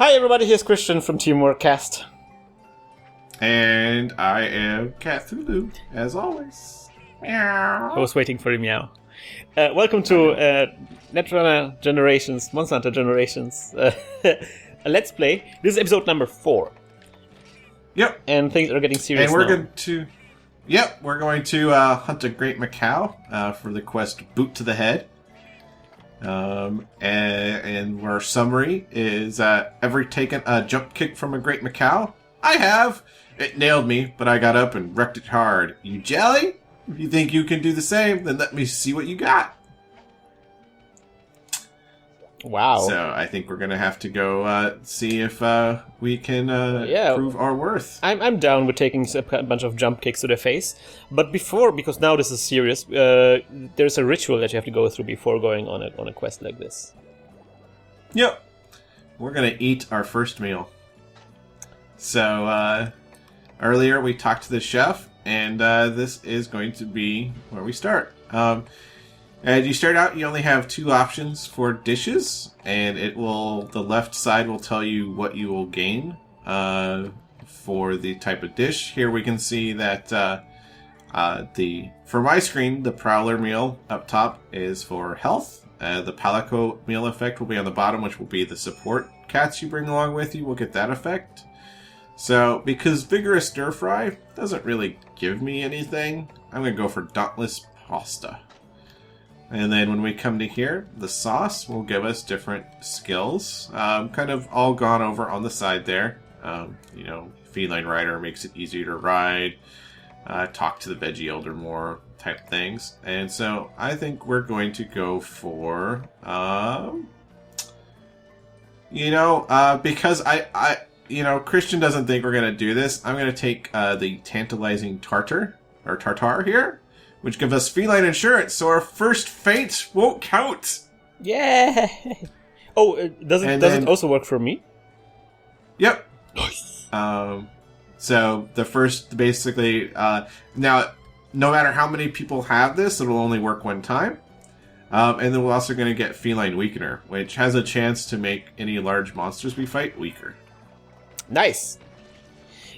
Hi everybody, here's Christian from Teamwork Cast. And I am Cthulhu, as always. Meow. I was waiting for the meow. Welcome to Netrunner Generations, Monster Hunter Generations. A Let's Play. This is episode number 4. Yep. And things are getting serious and we're now. going to... Yep, we're going to hunt a great macaw for the quest Boot to the Head. And our summary is ever taken a jump kick from a great macaw? I have! It nailed me, but I got up and wrecked it hard. You jelly? If you think you can do the same, then let me see what you got. Wow. So I think we're going to have to go see if we can prove our worth. I'm down with taking a bunch of jump kicks to the face. But before, because now this is serious, there's a ritual that you have to go through before going on a quest like this. Yep. We're going to eat our first meal. So earlier we talked to the chef, and this is going to be where we start. As you start out, you only have 2 options for dishes, and the left side will tell you what you will gain for the type of dish. Here we can see that for my screen, the Prowler meal up top is for health. The Palico meal effect will be on the bottom, which will be the support cats you bring along with you will get that effect. So, because Vigorous Stir Fry doesn't really give me anything, I'm going to go for Dauntless Pasta. And then when we come to here, the sauce will give us different skills. Kind of all gone over on the side there. Feline Rider makes it easier to ride. Talk to the Veggie Elder more type things. And so I think we're going to go for, because Christian doesn't think we're going to do this. I'm going to take the Tantalizing Tartar here, which gives us feline insurance, so our first faint won't count. Yeah. Oh, does it also work for me? Yep. Nice. So the first, basically, now, no matter how many people have this, it'll only work one time. And then we're also going to get Feline Weakener, which has a chance to make any large monsters we fight weaker. Nice.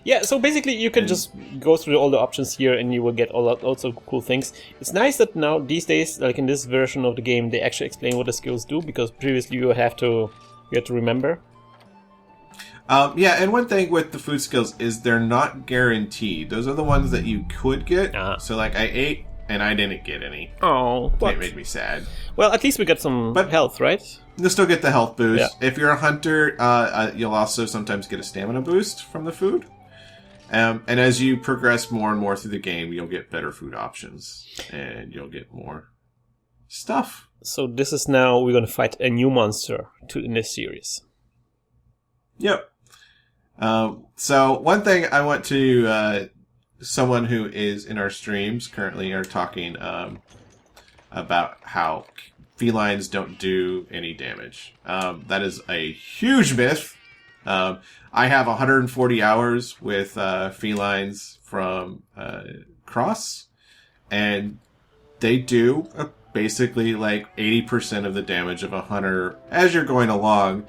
Yeah, so basically you can just go through all the options here and you will get lots of cool things. It's nice that now, these days, like in this version of the game, they actually explain what the skills do, because previously you had to remember. And one thing with the food skills is they're not guaranteed. Those are the ones that you could get. So like I ate and I didn't get any. Oh, it made me sad. Well, at least we got some health, right? You'll still get the health boost. Yeah. If you're a hunter, you'll also sometimes get a stamina boost from the food. And as you progress more and more through the game, you'll get better food options. And you'll get more stuff. So this is now, we're going to fight a new monster in this series. Yep. So one thing I want to... someone who is in our streams currently are talking about how felines don't do any damage. That is a huge myth. I have 140 hours with felines from Cross, and they do basically like 80% of the damage of a hunter as you're going along.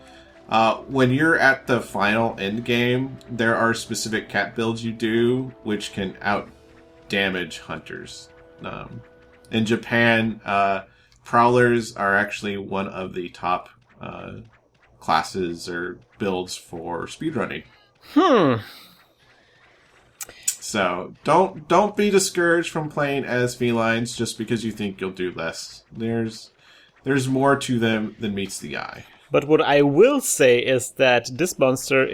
When you're at the final end game, there are specific cat builds you do which can out damage hunters. In Japan, prowlers are actually one of the top classes or builds for speedrunning. So don't be discouraged from playing as felines just because you think you'll do less. There's more to them than meets the eye. But what I will say is that this monster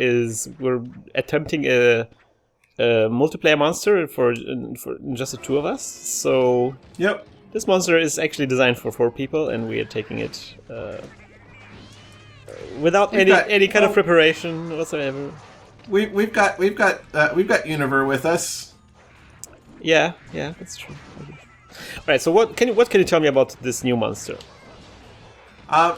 we're attempting a multiplayer monster for just the 2 of us. So yep, this monster is actually designed for 4 people, and we are taking it without any kind of preparation whatsoever. We've got Univer with us. Yeah, that's true. All right, so what can you tell me about this new monster?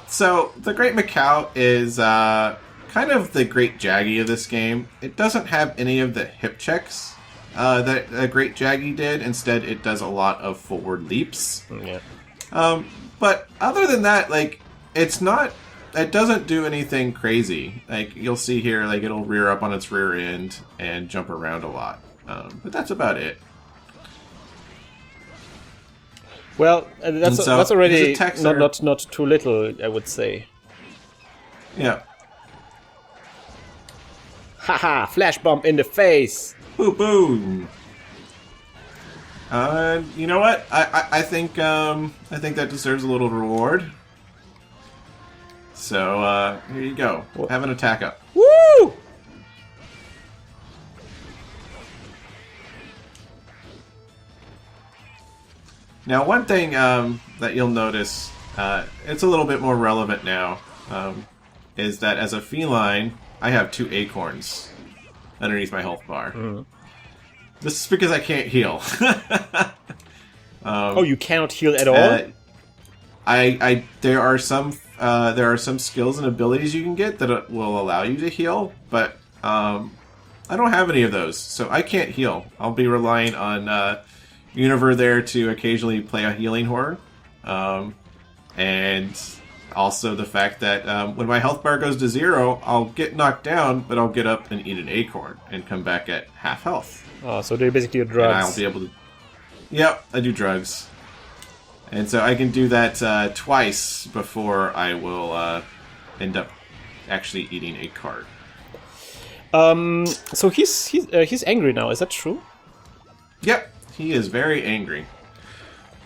So the Great Macaw is kind of the Great Jaggy of this game. It doesn't have any of the hip checks that Great Jaggy did. Instead, it does a lot of forward leaps. Yeah. But other than that, like, it's not it doesn't do anything crazy. Like, you'll see here, like, it'll rear up on its rear end and jump around a lot. But that's about it. Well, that's already not too little, I would say. Yeah. Haha! Flash bomb in the face. Boom, boom. You know what? I think that deserves a little reward. So here you go. Have an attack up. Woo! Now, one thing that you'll notice, it's a little bit more relevant now, is that as a feline, I have 2 acorns underneath my health bar. Mm. This is because I can't heal. Oh, you cannot heal at all? There are some skills and abilities you can get that will allow you to heal, but I don't have any of those, so I can't heal. I'll be relying on Univer there to occasionally play a healing horn, and also the fact that when my health bar goes to 0, I'll get knocked down, but I'll get up and eat an acorn and come back at half health. Oh, so they're basically drugs. And I'll be able to... Yep, I do drugs. And so I can do that twice before I will end up actually eating a card. So he's angry now, is that true? Yep, he is very angry.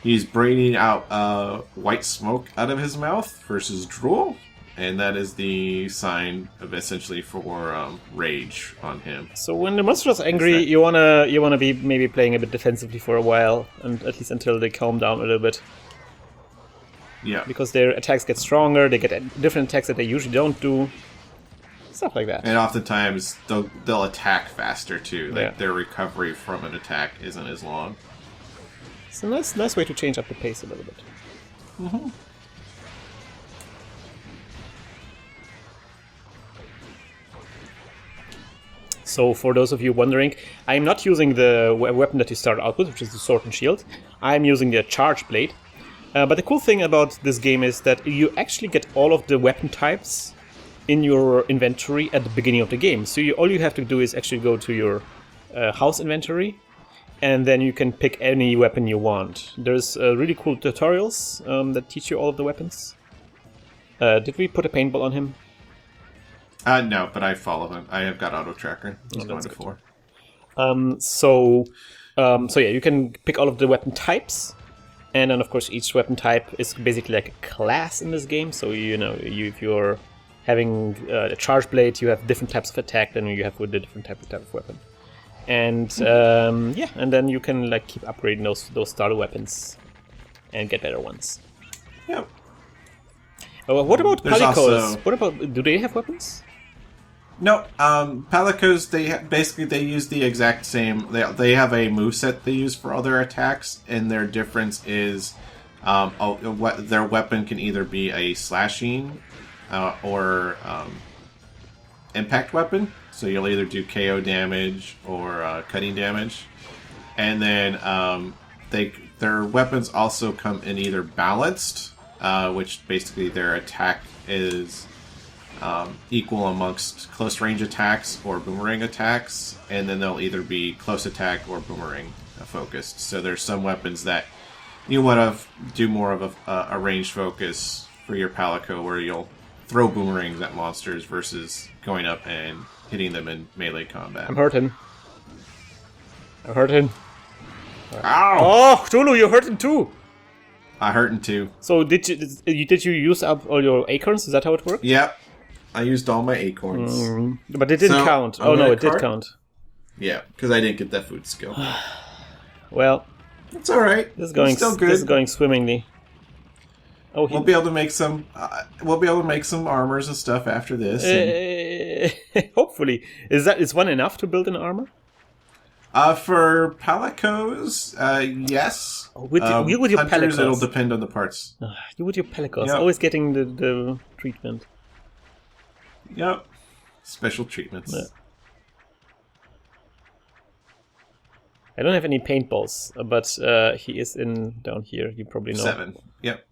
He's breathing out white smoke out of his mouth versus drool, and that is the sign of essentially for rage on him. So when the monster is angry, you wanna be maybe playing a bit defensively for a while, and at least until they calm down a little bit. Yeah, because their attacks get stronger, they get different attacks that they usually don't do, stuff like that. And oftentimes they'll attack faster too. Like their recovery from an attack isn't as long. It's a nice way to change up the pace a little bit. Mm-hmm. So for those of you wondering, I'm not using the weapon that you start out with, which is the sword and shield. I'm using the charge blade. But the cool thing about this game is that you actually get all of the weapon types in your inventory at the beginning of the game. So all you have to do is actually go to your house inventory, and then you can pick any weapon you want. There's really cool tutorials that teach you all of the weapons. Did we put a paintball on him? No, but I follow him. I have got auto tracker. He's going to 4. So yeah, you can pick all of the weapon types. And then, of course, each weapon type is basically like a class in this game. So, if you're having a charge blade, you have different types of attack than you have with a different type of weapon. And, and then you can like keep upgrading those starter weapons and get better ones. Yep. What about Palicos? Also... do they have weapons? No, Palicos, they use the exact same. They have a moveset they use for all their attacks, and their difference is their weapon can either be a slashing or impact weapon. So you'll either do KO damage or cutting damage, and then their weapons also come in either balanced, which basically their attack is equal amongst close range attacks or boomerang attacks, and then they'll either be close attack or boomerang focused. So there's some weapons that you want to do more of a range focus for your Palico, where you'll throw boomerangs at monsters versus going up and hitting them in melee combat. I'm hurting. Ow! Oh, Tulu, you hurt him too. I hurt him too. So did you use up all your acorns? Is that how it worked? Yep. I used all my acorns. But it didn't count. Oh no, it did count. Yeah, because I didn't get that food skill. Well, it's all right. This is going still good. This is going swimmingly. Oh, we'll be able to make some. We'll be able to make some armors and stuff after this. Hopefully, is one enough to build an armor? For Palicos, yes. With your Hunters, it'll depend on the parts. You with your Palicos, always getting the treatment. Yep. Special treatments. Yeah. I don't have any paintballs, but he is down here. You probably know. 7. Yep.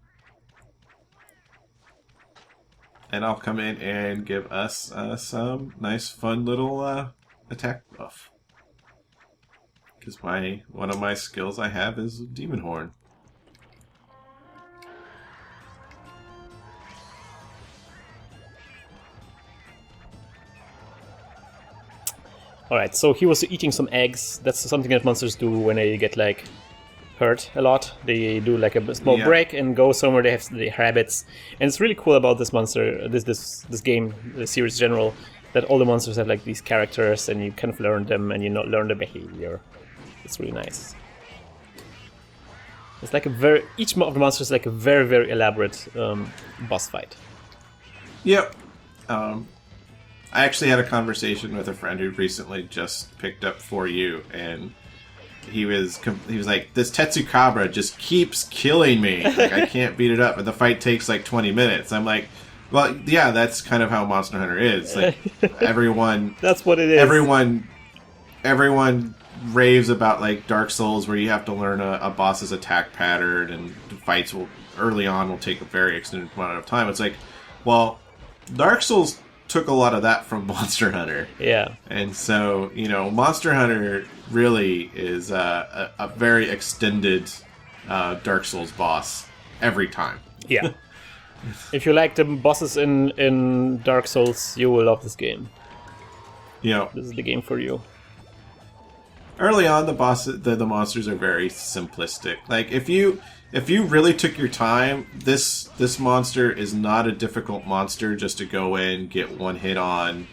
and I'll come in and give us some nice, fun little attack buff. Because one of my skills I have is Demon Horn. Alright, so he was eating some eggs. That's something that monsters do when they get, like, hurt a lot. They do, like, a small break and go somewhere. They have the habits. And it's really cool about this monster, this game, the series in general, that all the monsters have, like, these characters, and you kind of learn them, and you learn their behavior. It's really nice. It's like each of the monsters is like a very, very elaborate boss fight. Yep. I actually had a conversation with a friend who recently just picked up For You, and he was like, this Tetsukabra just keeps killing me. Like, I can't beat it up, and the fight takes like 20 minutes. I'm like, well, yeah, that's kind of how Monster Hunter is. Like, everyone... That's what it is. Everyone raves about, like, Dark Souls, where you have to learn a boss's attack pattern, and the fights early on will take a very extended amount of time. It's like, well, Dark Souls took a lot of that from Monster Hunter. Yeah. And so, Monster Hunter really is a very extended Dark Souls boss every time. Yeah. If you like the bosses in Dark Souls, you will love this game. Yeah. This is the game for you. Early on, the monsters are very simplistic. Like, if you really took your time, this monster is not a difficult monster just to go in, get one hit on,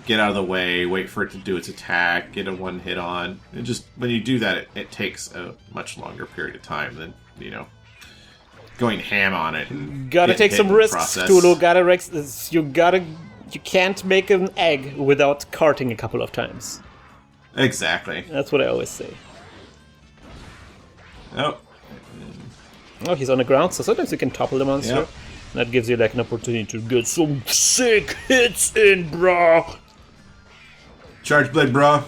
get out of the way, wait for it to do its attack, get a one hit on. And just when you do that, it takes a much longer period of time than, going ham on it. Gotta take some risks, Tulu. You can't make an egg without carting a couple of times. Exactly. That's what I always say. Oh. Oh, he's on the ground, so sometimes you can topple the monster. Yep. That gives you like an opportunity to get some sick hits in, bro. Charge blade, bro.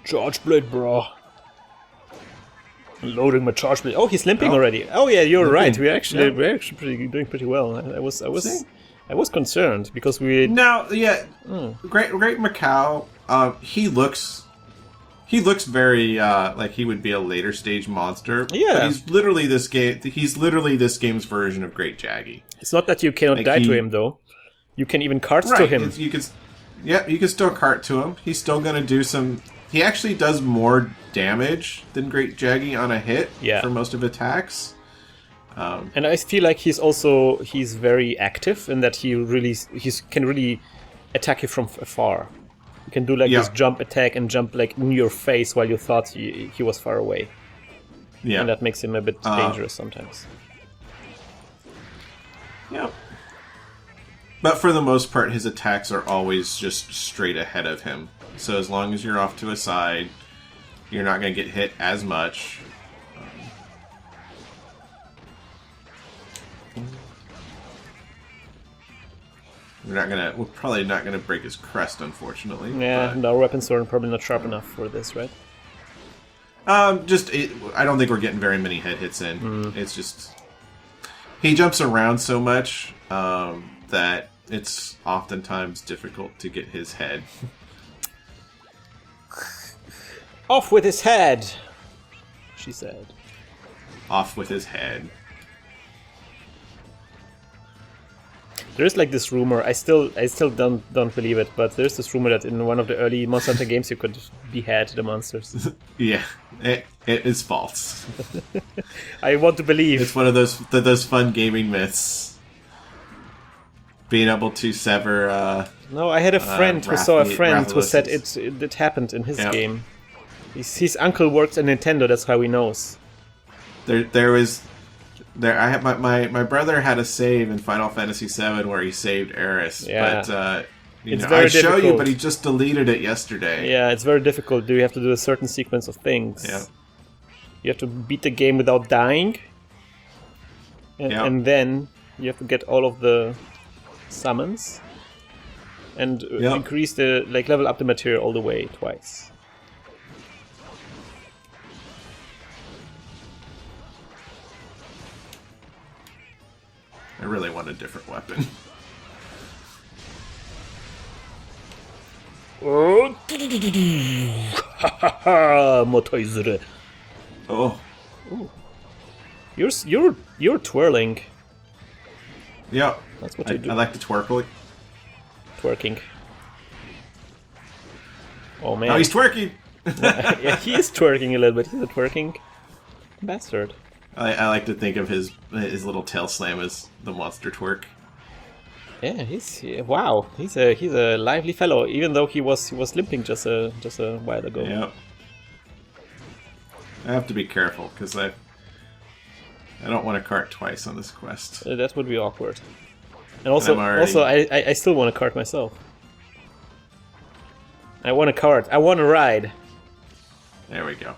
Charge blade, bro. Loading my charge blade. Oh, he's limping already. Oh yeah, you're right. We're actually doing pretty well. I was concerned because we. No, yeah, Great Macau. He looks very like he would be a later stage monster. Yeah, but he's literally this game's version of Great Jaggy. It's not that you cannot die to him though. You can even cart to him. You can still cart to him. He's still gonna do some. He actually does more damage than Great Jaggy on a hit for most of attacks. And I feel like he's very active in that he can really attack you from afar. You can do like this jump attack and jump like in your face while you thought he was far away. Yeah. And that makes him a bit dangerous sometimes. Yeah. But for the most part, his attacks are always just straight ahead of him. So as long as you're off to a side, you're not going to get hit as much. We're probably not gonna break his crest, unfortunately. Yeah, and our weapons are probably not sharp enough for this, right? I don't think we're getting very many head hits in. It's just he jumps around so much that it's oftentimes difficult to get his head. Off with his head, she said. Off with his head. There's like this rumor. I still don't believe it, but there's this rumor that in one of the early Monster Hunter games you could behead the monsters. Yeah, it is false. I want to believe. It's one of those fun gaming myths. Being able to sever. No, I had a friend who saw a friend who said it happened in his game. His uncle works at Nintendo. That's how he knows. I have my brother had a save in Final Fantasy VII where he saved Eris, but I'd show you, but he just deleted it yesterday. Yeah, it's very difficult. You have to do a certain sequence of things. Yeah. You have to beat the game without dying, and then you have to get all of the summons and increase the level up the material all the way twice. I really want a different weapon. Oh, ha ha ha, Motoizuru. Oh, You're twirling. yeah. That's what you do. I like to twerkle. Twerking. Oh man. Oh, he's twerking. Yeah, he is twerking a little bit. He's a twerking bastard. I like to think of his little tail slam as the monster twerk. Yeah, wow. He's a lively fellow. Even though he was limping just a while ago. Yeah. I have to be careful because I don't want to cart twice on this quest. That would be awkward. And also, already... I still want to cart myself. I want to cart. I want to ride. There we go.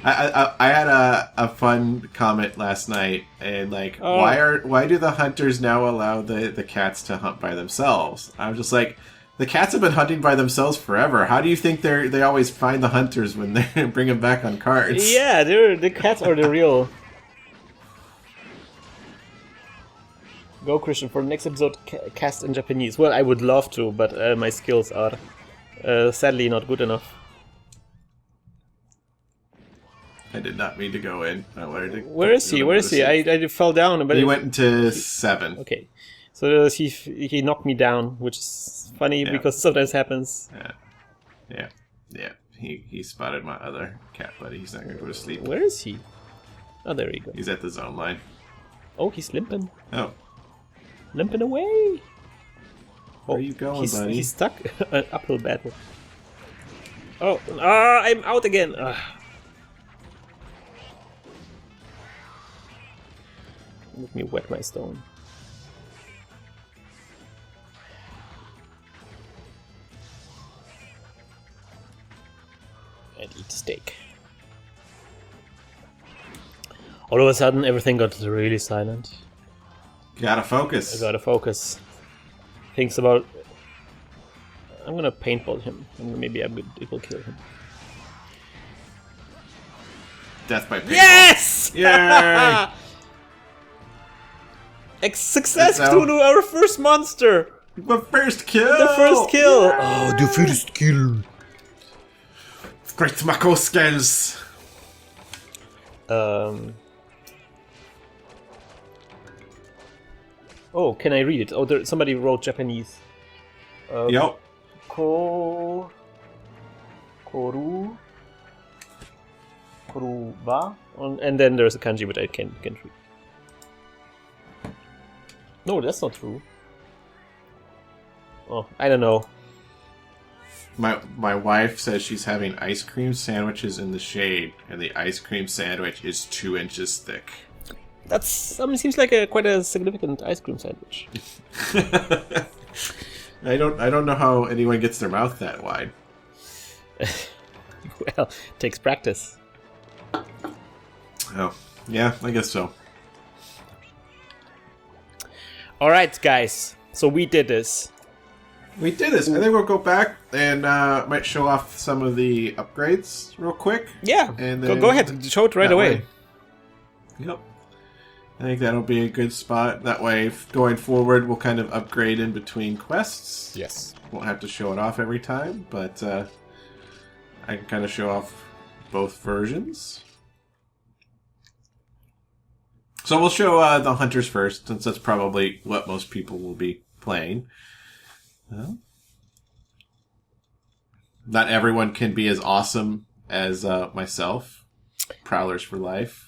I had a fun comment last night, and like, why do the hunters now allow the cats to hunt by themselves? I'm just like, the cats have been hunting by themselves forever. How do you think they always find the hunters when they bring them back on carts? Yeah, the cats are the real. Go, Christian, for the next episode, cast in Japanese. Well, I would love to, but my skills are sadly not good enough. I did not mean to go in. I wanted to. Where is he? Where is he? I fell down. But he went into 7. Okay, so he knocked me down, which is funny because sometimes happens. Yeah. He spotted my other cat buddy. He's not gonna go to sleep. Where is he? Oh, there you go. He's at the zone line. Oh, he's limping. Oh. Limping away. Where are you going, buddy? He's stuck. An uphill battle. Oh, I'm out again. Let me wet my stone. And eat steak. All of a sudden, everything got really silent. Gotta focus. I gotta focus. Thinks about... I'm gonna paintball him. And maybe it will kill him. Death by paintball. Yes! Yay! Success to our first monster! The first kill! The first kill! Yeah. Oh, the first kill! Great Mako skills! Oh, can I read it? Oh, somebody wrote Japanese. Yep. Koruba? And then there's a kanji, but I can't read. No, that's not true. Oh, I don't know. My wife says she's having ice cream sandwiches in the shade, and the ice cream sandwich is 2 inches thick. That's seems like quite a significant ice cream sandwich. I don't know how anyone gets their mouth that wide. Well, it takes practice. Oh, yeah, I guess so. All right, guys. So we did this. We did this. I think we'll go back and might show off some of the upgrades real quick. Yeah, and go ahead. Show it right away. Yep. I think that'll be a good spot. That way, going forward, we'll kind of upgrade in between quests. Yes. Won't have to show it off every time, but I can kind of show off both versions. So we'll show the hunters first, since that's probably what most people will be playing. Well, not everyone can be as awesome as myself. Prowlers for life.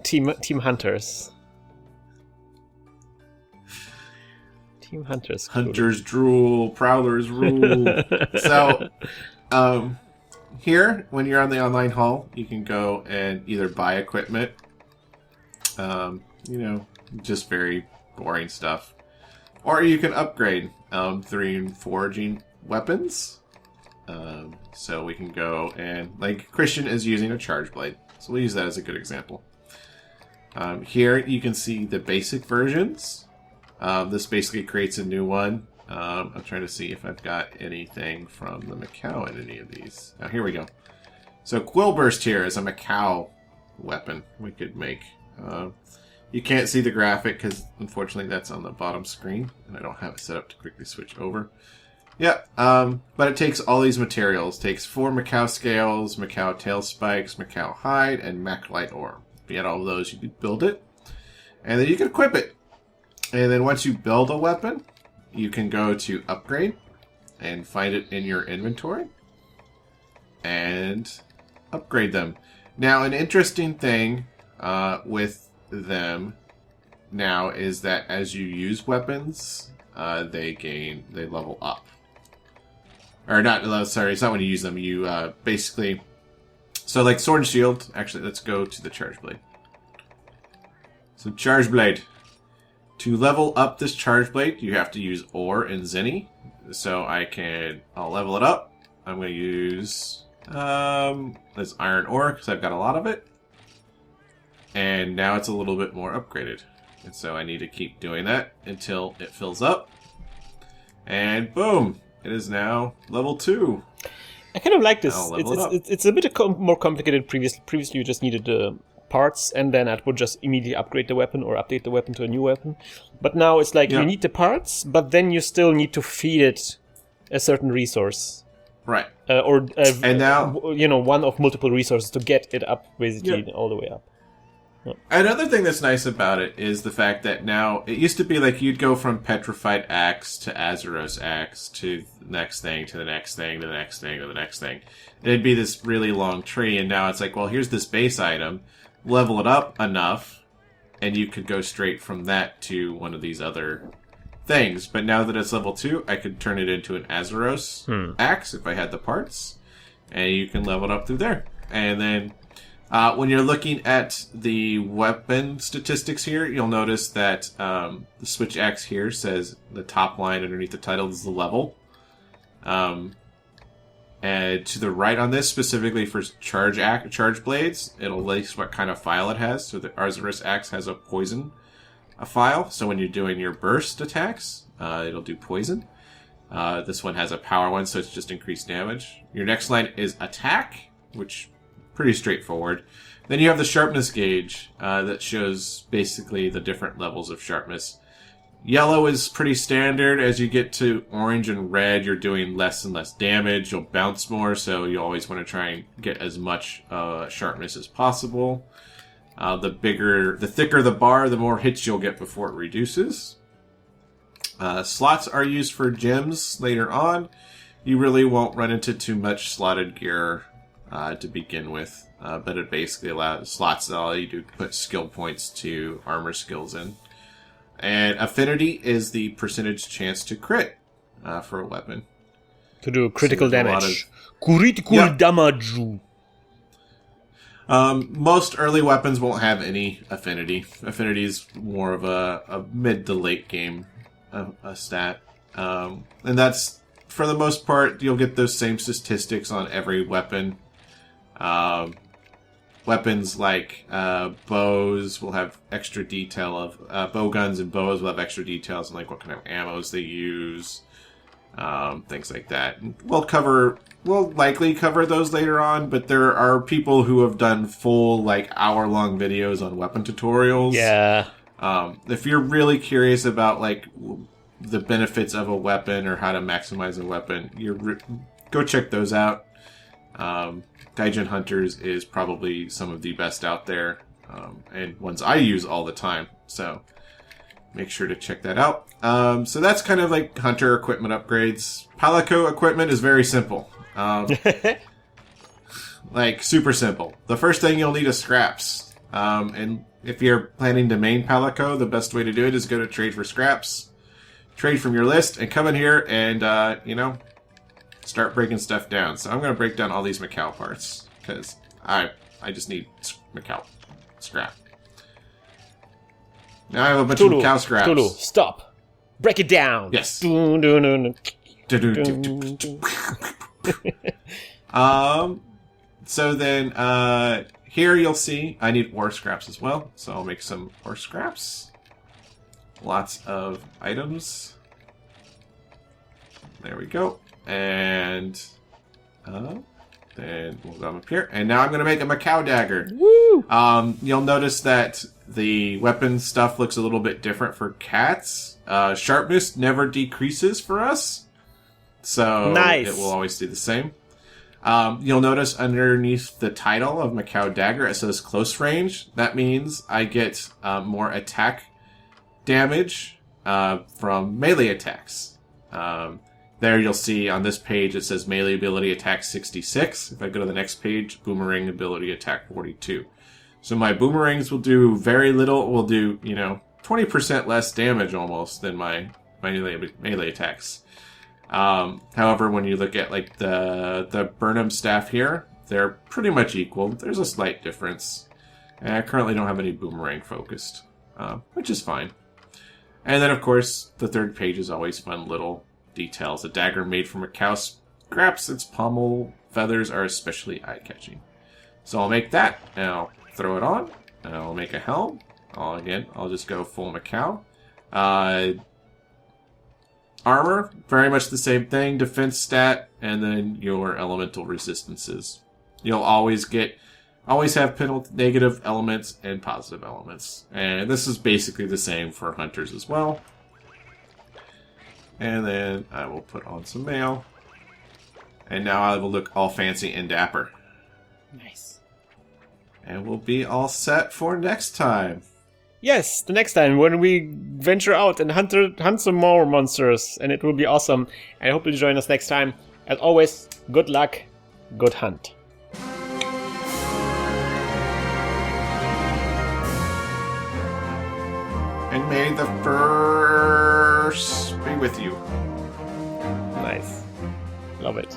Team Hunters. Team Hunters. Hunters drool, Prowlers rule. So, here, when you're on the online hall, you can go and either buy equipment, just very boring stuff, or you can upgrade through foraging weapons. So we can go and, like, Christian is using a charge blade, so we'll use that as a good example. Here you can see the basic versions. This basically creates a new one. I'm trying to see if I've got anything from the Macau in any of these. Now, here we go. So Quill Burst here is a Macau weapon we could make. You can't see the graphic because, unfortunately, that's on the bottom screen, and I don't have it set up to quickly switch over. Yep, but it takes all these materials. It takes 4 Macau scales, Macau tail spikes, Macau hide, and Maclite ore. If you had all of those, you could build it, and then you can equip it. And then once you build a weapon, you can go to upgrade and find it in your inventory and upgrade them. Now, an interesting thing with them now is that as you use weapons, they level up. Or not, sorry, it's not when you use them. You basically, so like sword and shield, actually, let's go to the charge blade. So charge blade. To level up this charge blade, you have to use ore and zinni. So I'll level it up. I'm going to use this iron ore because I've got a lot of it. And now it's a little bit more upgraded. And so I need to keep doing that until it fills up. And boom! It is now level 2. I kind of like this. It's a bit more complicated previously. Previously you just needed the parts, and then that would just immediately upgrade the weapon or update the weapon to a new weapon. But now it's like you need the parts, but then you still need to feed it a certain resource. Right. And now, one of multiple resources to get it up, basically, all the way up. Yeah. Another thing that's nice about it is the fact that now, it used to be like you'd go from Petrified Axe to Azeros Axe to the next thing, to the next thing, to the next thing, to the next thing. It'd be this really long tree, and now it's like, well, here's this base item, level it up enough, and you could go straight from that to one of these other things. But now that it's level 2, I could turn it into an Azeros Axe if I had the parts, and you can level it up through there. And then when you're looking at the weapon statistics here, you'll notice that the switch axe here says the top line underneath the title is the level. And to the right on this, specifically for charge blades, it'll list what kind of file it has. So the Azeros Axe has a poison file. So when you're doing your burst attacks, it'll do poison. This one has a power one, so it's just increased damage. Your next line is attack, which pretty straightforward. Then you have the sharpness gauge that shows basically the different levels of sharpness. Yellow is pretty standard. As you get to orange and red, you're doing less and less damage. You'll bounce more, so you always want to try and get as much sharpness as possible. The thicker the bar, the more hits you'll get before it reduces. Slots are used for gems later on. You really won't run into too much slotted gear to begin with, but it basically allows slots that allow you to put skill points to armor skills in. And affinity is the percentage chance to crit for a weapon. To do critical damage. Critical damage. Most early weapons won't have any affinity. Affinity is more of a mid to late game a stat. And that's, for the most part, you'll get those same statistics on every weapon. Weapons like bows will have extra detail of bow guns, and bows will have extra details on like what kind of ammos they use, things like that. We'll likely cover those later on, but there are people who have done full like hour-long videos on weapon tutorials. Yeah. If you're really curious about like the benefits of a weapon or how to maximize a weapon, go check those out. Gaijin Hunters is probably some of the best out there, and ones I use all the time, so make sure to check that out. So that's kind of like Hunter equipment upgrades. Palico equipment is very simple. Like, super simple. The first thing you'll need is scraps. And if you're planning to main Palico, the best way to do it is go to Trade for Scraps, trade from your list, and come in here and, start breaking stuff down. So I'm going to break down all these Macau parts, because I just need Macau scrap. Now I have a bunch of Macau scraps. Tulu, stop. Break it down. Yes. So then, here you'll see I need ore scraps as well. So I'll make some ore scraps. Lots of items. There we go. And there Then we'll go up here. And now I'm going to make a Macau dagger. Woo! You'll notice that the weapon stuff looks a little bit different for cats. Sharpness never decreases for us. So nice. It will always stay the same. You'll notice underneath the title of Macau dagger, it says close range. That means I get more attack damage from melee attacks. There you'll see on this page it says melee ability attack 66. If I go to the next page, boomerang ability attack 42. So my boomerangs will do very little. Will do 20% less damage almost than my melee attacks. However, when you look at like the Burnham staff here, they're pretty much equal. There's a slight difference. And I currently don't have any boomerang focused, which is fine. And then of course the third page is always fun little details. A dagger made from a cow scraps. Its pommel feathers are especially eye-catching. So I'll make that, and I'll throw it on, and I'll make a helm. I'll just go full Macau. Armor, very much the same thing. Defense stat, and then your elemental resistances. You'll always have negative elements and positive elements. And this is basically the same for hunters as well. And then I will put on some mail. And now I will look all fancy and dapper. Nice. And we'll be all set for next time. Yes, the next time when we venture out and hunt some more monsters. And it will be awesome. I hope you'll join us next time. As always, good luck, good hunt. And may the Force be with you. Nice. Love it.